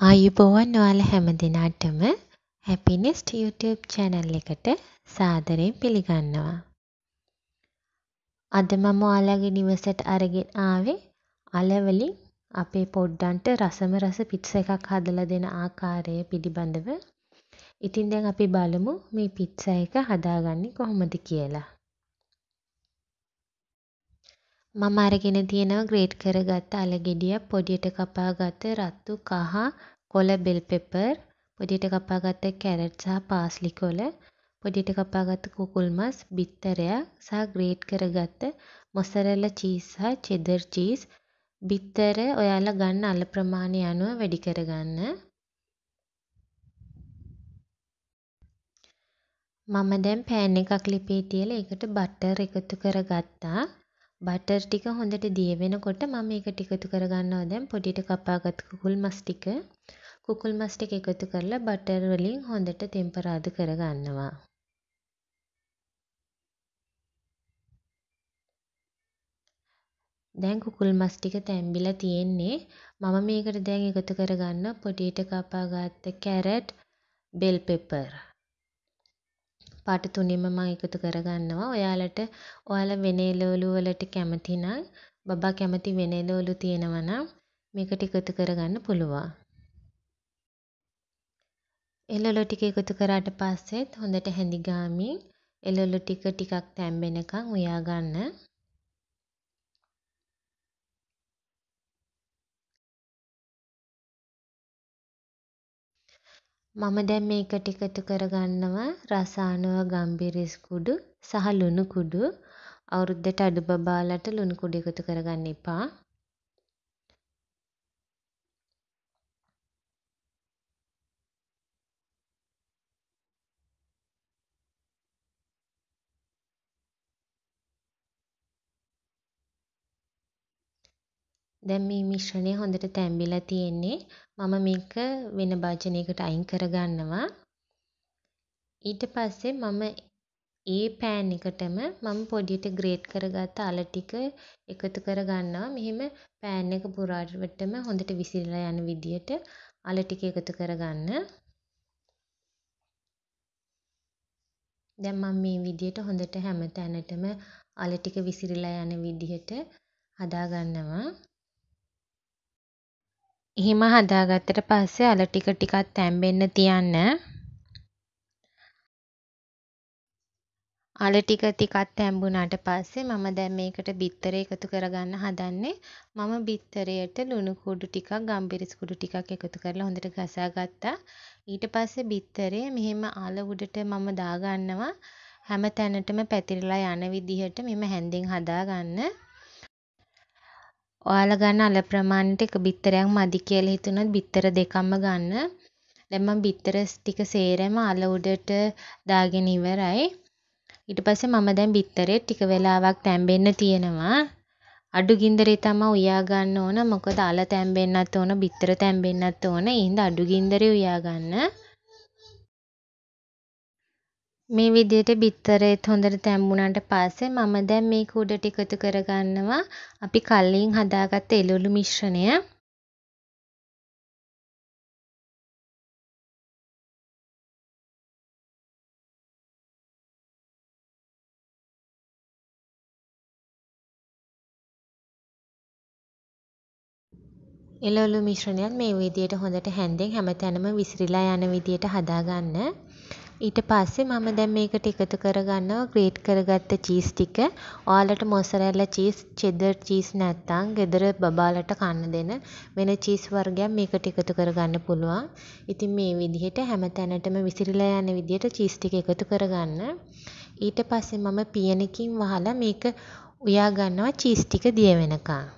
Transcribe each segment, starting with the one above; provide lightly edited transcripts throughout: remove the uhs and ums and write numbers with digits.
ආයුබෝවන් ඔයාලා හැමදෙනාටම හැපිනෙස්ට් YouTube channel එකට සාදරයෙන් පිළිගන්නවා. අද මම ඔයාලගේ නිවසට අරගෙන ආවේ අලවලින් අපේ පොඩ්ඩන්ට රසම රස පිට්සා එකක් හදලා දෙන ආකාරය පිළිබඳව. ඉතින් දැන් අපි බලමු මේ පිට්සා එක හදාගන්නේ කොහොමද කියලා. මම අරගෙන තියෙනවා ග්‍රේට් කරගත්ත අල ගෙඩියක්, පොඩියට කපාගත්ත රතු කහ කොළ බෙල් පෙපර්, පොඩියට කපාගත්ත කැරට් සහ පාස්ලි කොළ, පොඩියට කපාගත්ත කුකුල් මස්, බිත්තරයක් සහ ග්‍රේට් කරගත්ත මොසරෙල්ලා චීස් සහ චෙදර් චීස්. බිත්තර ඔයාලා ගන්න අල ප්‍රමාණය අනුව වැඩි කරගන්න. මම දැන් පෑන් එකක් ලිපේ තියලා ඒකට බටර් එකතු කරගත්තා. බටර් ටික හොඳට දිය වෙනකොට මම ඒකට එකතු කරගන්නවා දැන් පොඩියට කපාගත් කුකුල් මස් ටික. කුකුල් මස් ටික එකතු කරලා බටර් වලින් හොඳට තෙම්පරාදු කරගන්නවා. දැන් කුකුල් මස් ටික තැම්බිලා තියෙන්නේ. මම මේකට දැන් එකතු කරගන්න පොඩියට කපාගත්ත කැරට්, බෙල් පෙපර්. පාට තුනෙම මම එකතු කරගන්නවා. ඔයාලා වෙන එළවලු වලට කැමති නම් බබා කැමති වෙන එළවලු තියෙනවා නම් මේකට එකතු කරගන්න පුළුවන්. එළවලු ටික එකතු කරාට පස්සෙත් හොඳට හැඳි ගාමින් එළවලු ටික ටිකක් තැම්බෙනකන් උයා ගන්න. මම දැන් මේකට එකතු කරගන්නවා රසායනික ගම්බිරිස් කුඩු සහ ලුණු කුඩු. අවුරුද්දට අඩු බබාලට ලුණු කුඩු එකතු කරගන්න එපා. දැන් මේ මිශ්‍රණය හොඳට තැම්බිලා තියෙන්නේ. මම මේක වෙන භාජනයකට අයින් කරගන්නවා. ඊට පස්සේ මම ඒ පෑන් එකටම මම පොඩියට ග්‍රේට් කරගත්ත අල ටික එකතු කරගන්නවා. මෙහෙම පෑන් එක පුරාවටම හොඳට විසිරලා යන විදියට අල ටික එකතු කරගන්න. දැන් මම මේ විදියට හොඳට හැම තැනටම අල ටික විසිරලා යන විදියට හදාගන්නවා. එහෙම හදාගත්තට පස්සේ අල ටික ටිකක් තැම්බෙන්න තියන්න. අල ටික ටිකක් තැම්බුණාට පස්සේ මම දැන් මේකට බිත්තර එකතු කරගන්න හදන්නේ. මම බිත්තරයට ලුණු කුඩු ටිකක්, ගම්බිරිස් කුඩු ටිකක් එකතු කරලා හොඳට ගසා ගත්තා. ඊට පස්සේ බිත්තරේ මෙහෙම අල උඩට මම දාගන්නවා. හැම තැනටම පැතිරලා යන විදිහට මෙහෙම හැන්දෙන් හදාගන්න. ඔයාලා ගන්න අල ප්‍රමාණයට එක බිත්තරයක් මදි කියලා හිතුනොත් බිත්තර දෙකක්ම ගන්න. දැන් මම බිත්තර ටික සේරම අල උඩට දාගෙන ඉවරයි. ඊට පස්සේ මම දැන් බිත්තරේ ටික වෙලාවක් තැම්බෙන්න තියෙනවා. අඩු ගින්දරේ තමයි උයා ගන්න ඕන. මොකද අල තැම්බෙන්නත් ඕන, බිත්තර තැම්බෙන්නත් ඕන. ඒ හින්දා අඩු ගින්දරේ උයා ගන්න. මේ විදිහට බිත්තරේත් හොඳට තැම්බුණාට පස්සේ මම දැන් මේක උඩට එකතු කරගන්නවා අපි කලින් හදාගත්ත එළවලු මිශ්‍රණය. එළවලු මිශ්‍රණයත් මේ විදිහට හොඳට හැන්දෙන් හැමතැනම විසිරීලා යන විදිහට හදාගන්න. ඊට පස්සේ මම දැන් මේකට එකතු කරගන්නවා ග්‍රේට් කරගත්ත චීස් ටික. ඔයාලට මොසරෙල්ලා චීස්, චෙදර් චීස් නැත්නම් ගෙදර බබාලට කන්න දෙන වෙන චීස් වර්ගයක් මේකට එකතු කරගන්න පුළුවන්. ඉතින් මේ විදිහට හැමතැනටම විසිරීලා යන විදිහට චීස් ටික එකතු කරගන්න. ඊට පස්සේ මම පියනකින් වහලා මේක උයා ගන්නවා චීස් ටික දිය වෙනකන්.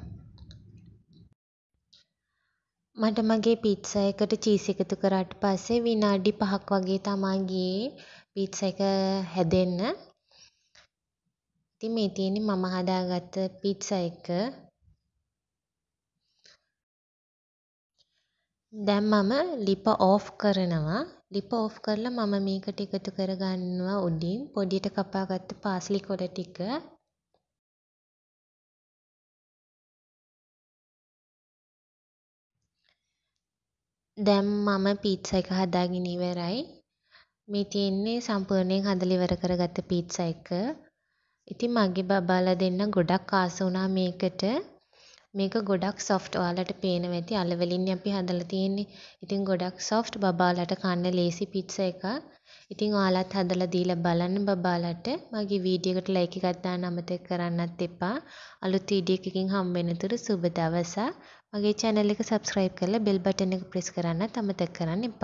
මට මගේ පිට්සා එකට චීස් එකතු කරාට පස්සේ විනාඩි 5ක් වගේ තමයි ගියේ පිට්සා එක හැදෙන්න. ඉතින් මේ තියෙන්නේ මම හදාගත්ත පිට්සා එක. දැන් මම ලිප ඕෆ් කරනවා. ලිප ඕෆ් කරලා මම මේකට එකතු කරගන්නවා උඩින් පොඩියට කපාගත්ත පාස්ලි කොළ ටික. දැන් මම පීට්සා එක හදාගෙන ඉවරයි. මේ තියෙන්නේ සම්පූර්ණයෙන් හදලා ඉවර කරගත්ත පීට්සා එක. ඉතින් මගේ බබාලා දෙන්න ගොඩක් ආස වුණා මේකට. මේක ගොඩක් සොෆ්ට්. ඔයාලට පේනවා ඇති අල වලින් අපි හදලා තියෙන්නේ. ඉතින් ගොඩක් සොෆ්ට් බබාලාට කන්න ලේසි පීට්සා එකක්. ඉතින් ඔයාලත් හදලා දීලා බලන්න බබාලාට. මගේ වීඩියෝ එකට ලයික් එකක් දාන්න අමතක කරන්නත් එපා. අලුත් වීඩියෝ එකකින් හම්බ වෙනතුරු සුබ දවසක්. මගේ channel එක subscribe කරලා bell button එක press කරන්නත් අමතක කරන්න එපා.